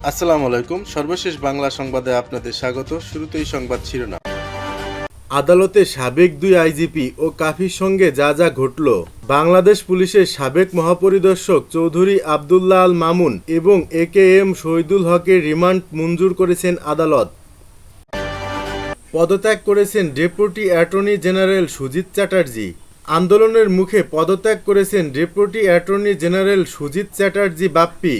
আসসালামু আলাইকুম। সর্বশেষ বাংলা সংবাদে আপনাদের স্বাগত। শুরুতেই সংবাদ শিরোনাম। আদালতে সাবেক দুই আইজিপি ও কাফির সঙ্গে যা যা ঘটল। বাংলাদেশ পুলিশের সাবেক মহাপরিদর্শক চৌধুরী আবদুল্লাহ আল মামুন এবং AKM শহীদুল হকের রিমান্ড মঞ্জুর করেছেন আদালত। পদত্যাগ করেছেন deputy attorney general Sujit Chatterjee. আন্দোলনের মুখে পদত্যাগ করেছেন deputy attorney general Sujit Chatterjee Bappi.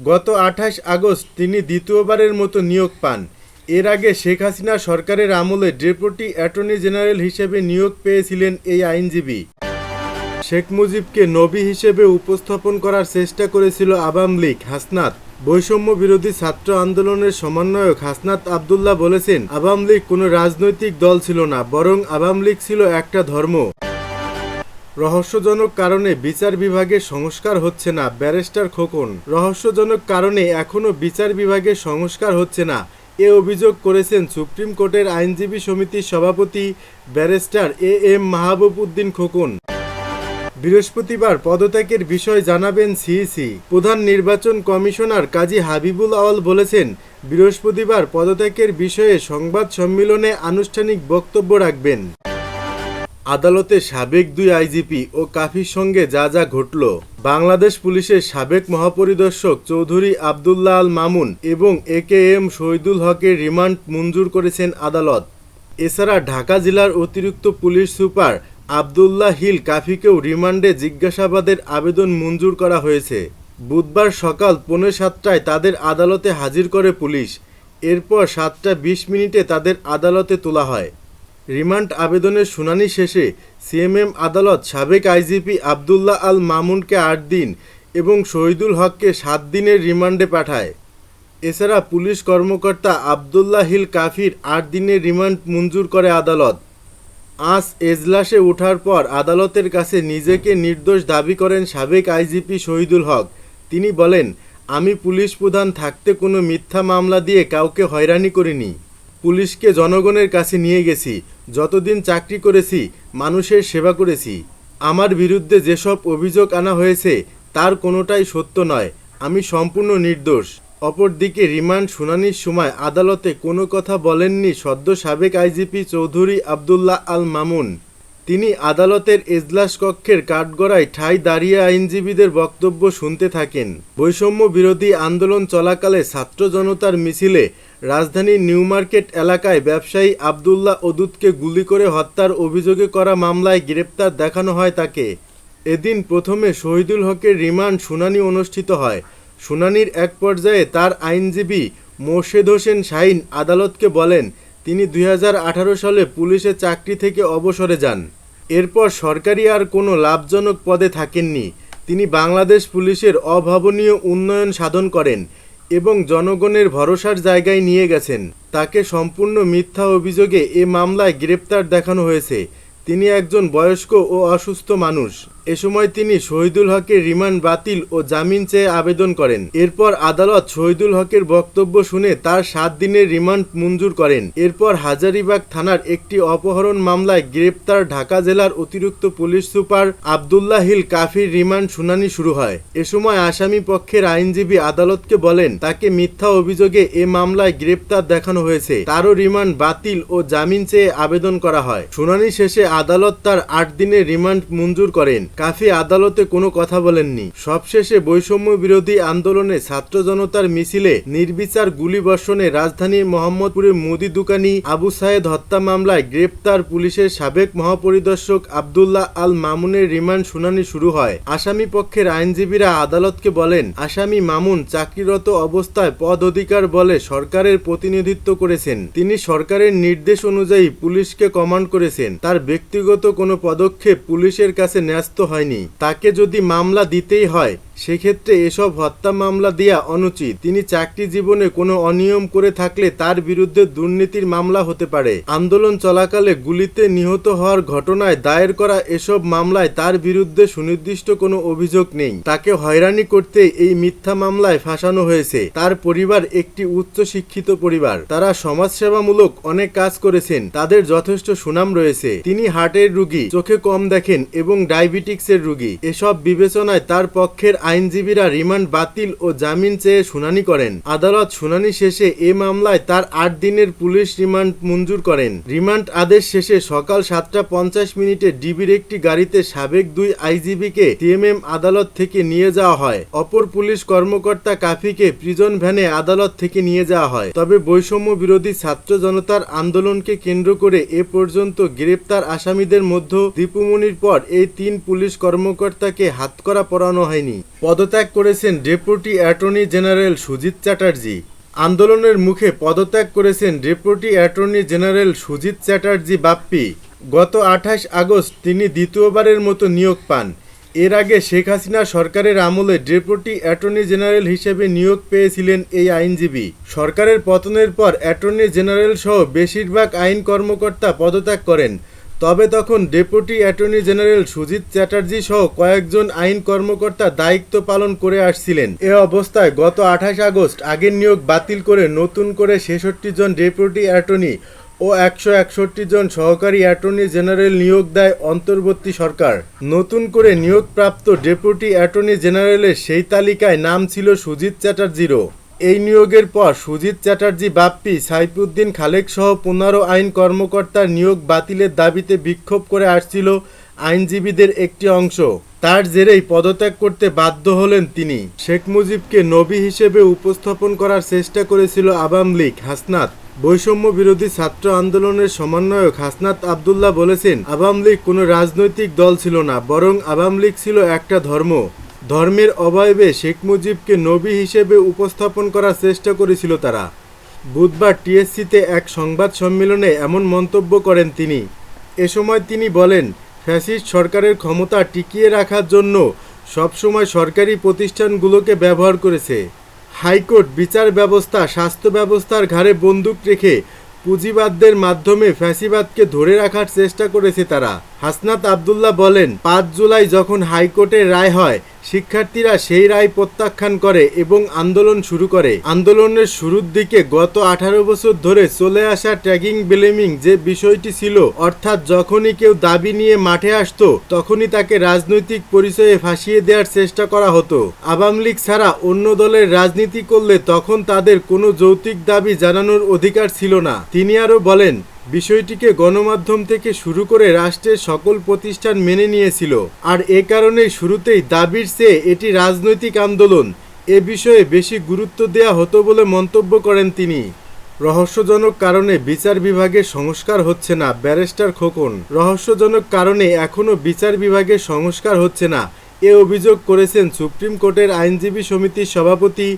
গত 28 আগস্ট তিনি দ্বিতীয়বারের মতো নিয়োগ পান। এর আগে শেখ হাসিনা সরকারের আমলে ডেপুটি অ্যাটর্নি জেনারেল হিসেবে নিয়োগ পেয়েছিলেন এই আইনজীবী। শেখ মুজিবকে নবী হিসেবে উপস্থাপন করার চেষ্টা করেছিল আওয়ামী লীগ। হাসনাত। বৈষম্য বিরোধী ছাত্র আন্দোলনের সমন্বয়ক হাসনাত আবদুল্লাহ বলেছেন, আওয়ামী লীগ কোনো রাজনৈতিক দল ছিল না, বরং আওয়ামী লীগ ছিল একটা ধর্ম। রহস্যজনক কারণে বিচার বিভাগের সংস্কার হচ্ছে না, ব্যারিস্টার খোকন। রহস্যজনক কারণে এখনও বিচার বিভাগের সংস্কার হচ্ছে না, এ অভিযোগ করেছেন সুপ্রিম কোর্টের আইনজীবী সমিতির সভাপতি ব্যারিস্টার AM মাহবুব উদ্দিন খোকন। বৃহস্পতিবার পদত্যাগের বিষয় জানাবেন সিইসি। প্রধান নির্বাচন কমিশনার কাজী হাবিবুল আওয়াল বলেছেন, বৃহস্পতিবার পদত্যাগের বিষয়ে সংবাদ সম্মেলনে আনুষ্ঠানিক বক্তব্য রাখবেন। আদালতে সাবেক দুই আইজিপি ও কাফির সঙ্গে যা যা ঘটল। বাংলাদেশ পুলিশের সাবেক মহাপরিদর্শক চৌধুরী আবদুল্লাহ আল মামুন এবং AKM শহীদুল হকের রিমান্ড মঞ্জুর করেছেন আদালত। এছাড়া ঢাকা জেলার অতিরিক্ত পুলিশ সুপার আবদুল্লাহ হিল কাফিকেও রিমান্ডে জিজ্ঞাসাবাদের আবেদন মঞ্জুর করা হয়েছে। বুধবার সকাল 6:45টায় তাদের আদালতে হাজির করে পুলিশ। এরপর 7:20 তাদের আদালতে তোলা হয়। রিমান্ড আবেদনের শুনানি শেষে CMM আদালত সাবেক আইজিপি আবদুল্লাহ আল মামুনকে 8 দিন এবং শহীদুল হককে 7 দিনের রিমান্ডে পাঠায়। এছাড়া পুলিশ কর্মকর্তা আবদুল্লাহ হিল কাফির 8 দিনের রিমান্ড মঞ্জুর করে আদালত। আজ এজলাসে ওঠার পর আদালতের কাছে নিজেকে নির্দোষ দাবি করেন সাবেক আইজিপি শহীদুল হক। তিনি বলেন, আমি পুলিশ প্রধান থাকতে কোনো মিথ্যা মামলা দিয়ে কাউকে হয়রানি করিনি। পুলিশকে জনগণের কাছে নিয়ে গেছি। যতদিন চাকরি করেছি মানুষের সেবা করেছি। আমার বিরুদ্ধে যেসব অভিযোগ আনা হয়েছে তার কোনোটাই সত্য নয়। আমি সম্পূর্ণ নির্দোষ। অপরদিকে রিমান্ড শুনানির সময় আদালতে কোনো কথা বলেননি সদ্য সাবেক আইজিপি চৌধুরী আবদুল্লাহ আল মামুন। তিনি আদালতের এজলাস কক্ষের কাঠগড়ায় ঠাঁই দাঁড়িয়ে আইনজীবীদের বক্তব্য শুনতে থাকেন। বৈষম্য বিরোধী আন্দোলন চলাকালে ছাত্র জনতার মিছিলে রাজধানীর নিউ মার্কেট এলাকায় ব্যবসায়ী আবদুল্লাহ অদুদকে গুলি করে হত্যার অভিযোগে করা মামলায় গ্রেপ্তার দেখানো হয় তাকে। এদিন প্রথমে শহীদুল হকের রিমান্ড শুনানি অনুষ্ঠিত হয়। শুনানির এক পর্যায়ে তার আইনজীবী মোর্শেদ হোসেন শাহীন আদালতকে বলেন, তিনি 2018 সালে পুলিশের চাকরি থেকে অবসরে যান। এরপর সরকারি আর কোনো লাভজনক পদে থাকেননি। তিনি বাংলাদেশ পুলিশের অভাবনীয় উন্নয়ন সাধন করেন এবং জনগণের ভরসার জায়গায় নিয়ে গেছেন। তাকে সম্পূর্ণ মিথ্যা অভিযোগে এ মামলায় গ্রেপ্তার দেখানো হয়েছে। তিনি একজন বয়স্ক ও অসুস্থ মানুষ। এ সময় তিনি শহীদুল হকের রিমান্ড বাতিল ও জামিন চেয়ে আবেদন করেন। এরপর আদালত শহীদুল হকের বক্তব্য শুনে তার 7 দিনের রিমান্ড মঞ্জুর করেন। এরপর হাজারীবাগ থানার একটি অপহরণ মামলায় গ্রেপ্তার ঢাকা জেলার অতিরিক্ত পুলিশ সুপার আবদুল্লাহ হিল কাফির রিমান্ড শুনানি শুরু হয়। এ সময় আসামি পক্ষের আইনজীবী আদালতকে বলেন, তাকে মিথ্যা অভিযোগে এ মামলায় গ্রেপ্তার দেখানো হয়েছে। তারও রিমান্ড বাতিল ও জামিন চেয়ে আবেদন করা হয়। শুনানি শেষে আদালত তার 8 দিনের রিমান্ড মঞ্জুর করেন। কাফি আদালতে কোনো কথা বলেননি। সবশেষে বৈষম্য বিরোধী আন্দোলনে ছাত্র জনতার মিছিলে নির্বিচার গুলিবর্ষণে রাজধানীর মোহাম্মদপুরে মুদি দোকানি আবু সায়েদ হত্যা মামলায় গ্রেপ্তার পুলিশের সাবেক মহাপরিদর্শক আবদুল্লাহ আল মামুনের রিমান্ড শুনানি শুরু হয়। আসামি পক্ষের আইনজীবীরা আদালতকে বলেন, আসামি মামুন চাকরিরত অবস্থায় পদ অধিকার বলে সরকারের প্রতিনিধিত্ব করেছেন। তিনি সরকারের নির্দেশ অনুযায়ী পুলিশকে কমান্ড করেছেন। তার ব্যক্তিগত কোনো পদক্ষেপ পুলিশের কাছে ন্যস্ত হয়নি। তাকে যদি মামলা দিতেই হয় সেক্ষেত্রে এসব হত্যা মামলা দেয়া অনুচিত। তিনি চাকরি জীবনে কোনো অনিয়ম করে থাকলে তার বিরুদ্ধে দুর্নীতির মামলা হতে পারে। আন্দোলন চলাকালে গুলিতে নিহত হওয়ার ঘটনায় দায়ের করা এসব মামলায় তার বিরুদ্ধে সুনির্দিষ্ট কোনো অভিযোগ নেই। তাকে হয়রানি করতে এই মিথ্যা মামলায় ফাঁসানো হয়েছে। তার পরিবার একটি উচ্চ শিক্ষিত পরিবার। তারা সমাজসেবামূলক অনেক কাজ করেছেন। তাদের যথেষ্ট সুনাম রয়েছে। তিনি হার্টের রোগী, চোখে কম দেখেন এবং ডায়াবেটিক্সের রোগী। এসব বিবেচনায় তার পক্ষের আইনজীবীরা রিমান্ড বাতিল ও জামিন চেয়ে শুনানি করেন। আদালত শুনানি শেষে এ মামলায় তার ৮ দিনের পুলিশ রিমান্ড মঞ্জুর করেন। রিমান্ড আদেশ শেষে সকাল 7:50 ডিবির একটি গাড়িতে সাবেক 2 আইনজীবীকে সিএমএম আদালত থেকে নিয়ে যাওয়া হয়। অপর পুলিশ কর্মকর্তা কাফিকে প্রিজন ভ্যানে আদালত থেকে নিয়ে যাওয়া হয়। তবে বৈষম্য বিরোধী ছাত্র জনতার আন্দোলনকে কেন্দ্র করে এ পর্যন্ত গ্রেপ্তার আসামিদের মধ্যে দীপুমনির পর এই 3 পুলিশ কর্মকর্তাকে হাতকড়া পরানো হয়নি। পদত্যাগ করেছেন deputy attorney general Sujit Chatterjee. আন্দোলনের মুখে পদত্যাগ করেছেন deputy attorney general Sujit Chatterjee Bappi. গত 28 আগস্ট তিনি দ্বিতীয়বারের মতো নিয়োগ পান। এর আগে শেখ হাসিনা সরকারের আমলে ডেপুটি অ্যাটর্নি জেনারেল হিসেবে নিয়োগ পেয়েছিলেন এই আইনজীবী। সরকারের পতনের পর অ্যাটর্নি জেনারেল সহ বেশিরভাগ আইন কর্মকর্তা পদত্যাগ করেন। তবে তখন deputy attorney general Sujit Chatterjee সহ কয়েকজন আইন কর্মকর্তা দায়িত্ব পালন করে আসছিলেন। এ অবস্থায় গত 28 আগস্ট আগের নিয়োগ বাতিল করে নতুন করে 66 জন ডেপুটি অ্যাটর্নি ও 161 জন সহকারী অ্যাটর্নি জেনারেল নিয়োগ দেয় অন্তর্বর্তী সরকার। নতুন করে নিয়োগপ্রাপ্ত ডেপুটি অ্যাটর্নি জেনারেলের সেই তালিকায় নাম ছিল সুজিত চ্যাটার্জিরও। এই নিয়োগের পর সুজিত চ্যাটার্জি বাপ্পি সাইফুদ্দিন খালেক সহ 15 আইন কর্মকর্তার নিয়োগ বাতিলের দাবিতে বিক্ষোভ করে আসছিল আইনজীবীদের একটি অংশ। তার জেরেই পদত্যাগ করতে বাধ্য হলেন তিনি। শেখ মুজিবকে নবী হিসেবে উপস্থাপন করার চেষ্টা করেছিল আওয়ামী লীগ। হাসনাত বৈষম্য বিরোধী ছাত্র আন্দোলনের সমন্বয়ক হাসনাত আবদুল্লাহ বলেছেন, আওয়ামী লীগ কোনো রাজনৈতিক দল ছিল না, বরং আওয়ামী লীগ ছিল একটা ধর্ম। ধর্মের অবয়বে শেখ মুজিবকে নবী হিসেবে উপস্থাপন করার চেষ্টা করেছিল তারা। বুধবার টিএসসিতে এক সংবাদ সম্মেলনে এমন মন্তব্য করেন তিনি। এ সময় তিনি বলেন, ফ্যাসিস্ট সরকারের ক্ষমতা টিকিয়ে রাখার জন্য সবসময় সরকারি প্রতিষ্ঠানগুলোকে ব্যবহার করেছে। হাইকোর্ট, বিচার ব্যবস্থা, স্বাস্থ্য ব্যবস্থার ঘাড়ে বন্দুক রেখে পুঁজিবাদদের মাধ্যমে ফ্যাসিবাদকে ধরে রাখার চেষ্টা করেছে তারা। হাসনাত আবদুল্লাহ বলেন, 5 জুলাই যখন হাইকোর্টের রায় হয়, শিক্ষার্থীরা সেই রায় প্রত্যাখ্যান করে এবং আন্দোলন শুরু করে। আন্দোলনের শুরুর দিকে গত 18 বছর ধরে চলে আসা ট্যাগিং ব্লেমিং যে বিষয়টি ছিল, অর্থাৎ যখনই কেউ দাবি নিয়ে মাঠে আসতো তখনই তাকে রাজনৈতিক পরিচয়ে ফাঁসিয়ে দেওয়ার চেষ্টা করা হতো। আওয়ামী লীগ ছাড়া অন্য দলের রাজনীতি করলে তখন তাদের কোনো যৌক্তিক দাবি জানানোর অধিকার ছিল না। তিনি আরও বলেন, বিষয়টিকে গণমাধ্যম থেকে শুরু করে রাষ্ট্রের সকল প্রতিষ্ঠান মেনে নিয়েছিল। আর এ কারণেই শুরুতেই দাবির চেয়ে এটি রাজনৈতিক আন্দোলন এ বিষয়ে বেশি গুরুত্ব দেওয়া হতো বলে মন্তব্য করেন তিনি। রহস্যজনক কারণে বিচার বিভাগের সংস্কার হচ্ছে না, ব্যারিস্টার খোকন। রহস্যজনক কারণে এখনও বিচার বিভাগের সংস্কার হচ্ছে না, এ অভিযোগ করেছেন সুপ্রিম কোর্টের আইনজীবী সমিতির সভাপতি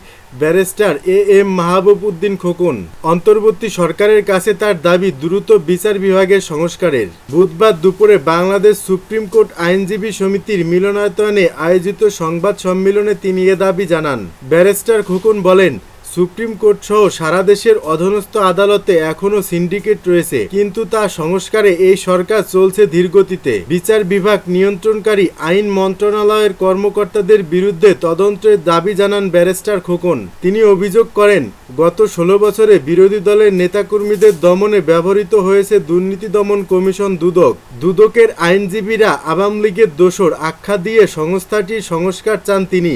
ব্যারিস্টার এম মাহবুব উদ্দিন খোকন। অন্তর্বর্তী সরকারের কাছে তার দাবি দ্রুত বিচার বিভাগের সংস্কারের। বুধবার দুপুরে বাংলাদেশ সুপ্রিম কোর্ট আইনজীবী সমিতির মিলনায়তনে আয়োজিত সংবাদ সম্মেলনে তিনি এ দাবি জানান। ব্যারিস্টার খোকন বলেন, সুপ্রিম কোর্ট সহ সারা দেশের অধীনস্থ আদালতে এখনো সিন্ডিকেট রয়েছে, কিন্তু তা সংস্কারে এই সরকার চলছে ধীরগতিতে। বিচার বিভাগ নিয়ন্ত্রণকারী আইন মন্ত্রণালয়ের কর্মকর্তাদের বিরুদ্ধে তদন্তের দাবি জানান ব্যারিস্টার খোকন। তিনি অভিযোগ করেন, গত 16 বছরে বিরোধী দলের নেতাকর্মীদের দমনে ব্যবহৃত হয়েছে দুর্নীতি দমন কমিশন দুদক। দুদকের আইনজীবীরা আওয়ামী লীগের দোসর আখ্যা দিয়ে সংস্থাটির সংস্কার চান তিনি।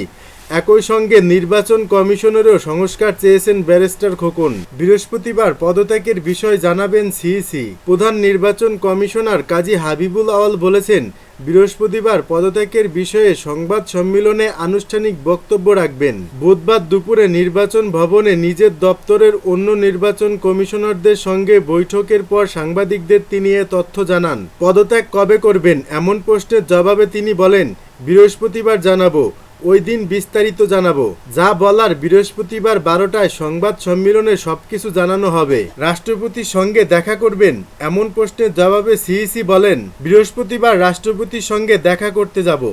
একই সঙ্গে নির্বাচন কমিশনেরও সংস্কার চেয়েছেন ব্যারিস্টার খোকন। বৃহস্পতিবার পদত্যাগের বিষয় জানাবেন সিইসি। প্রধান নির্বাচন কমিশনার কাজী হাবিবুল আওয়াল বলেছেন, বৃহস্পতিবার পদত্যাগের বিষয়ে সংবাদ সম্মেলনে আনুষ্ঠানিক বক্তব্য রাখবেন। বুধবার দুপুরে নির্বাচন ভবনে নিজের দপ্তরের অন্য নির্বাচন কমিশনারদের সঙ্গে বৈঠকের পর সাংবাদিকদের তিনি এ তথ্য জানান। পদত্যাগ কবে করবেন এমন প্রশ্নের জবাবে তিনি বলেন, বৃহস্পতিবার জানাবো, ওই দিন বিস্তারিত জানাবো। যা বলার বৃহস্পতিবার 12টায় সংবাদ সম্মেলনে সবকিছু জানানো হবে। রাষ্ট্রপতির সঙ্গে দেখা করবেন এমন প্রশ্নের জবাবে সিইসি বলেন, বৃহস্পতিবার রাষ্ট্রপতির সঙ্গে দেখা করতে যাব।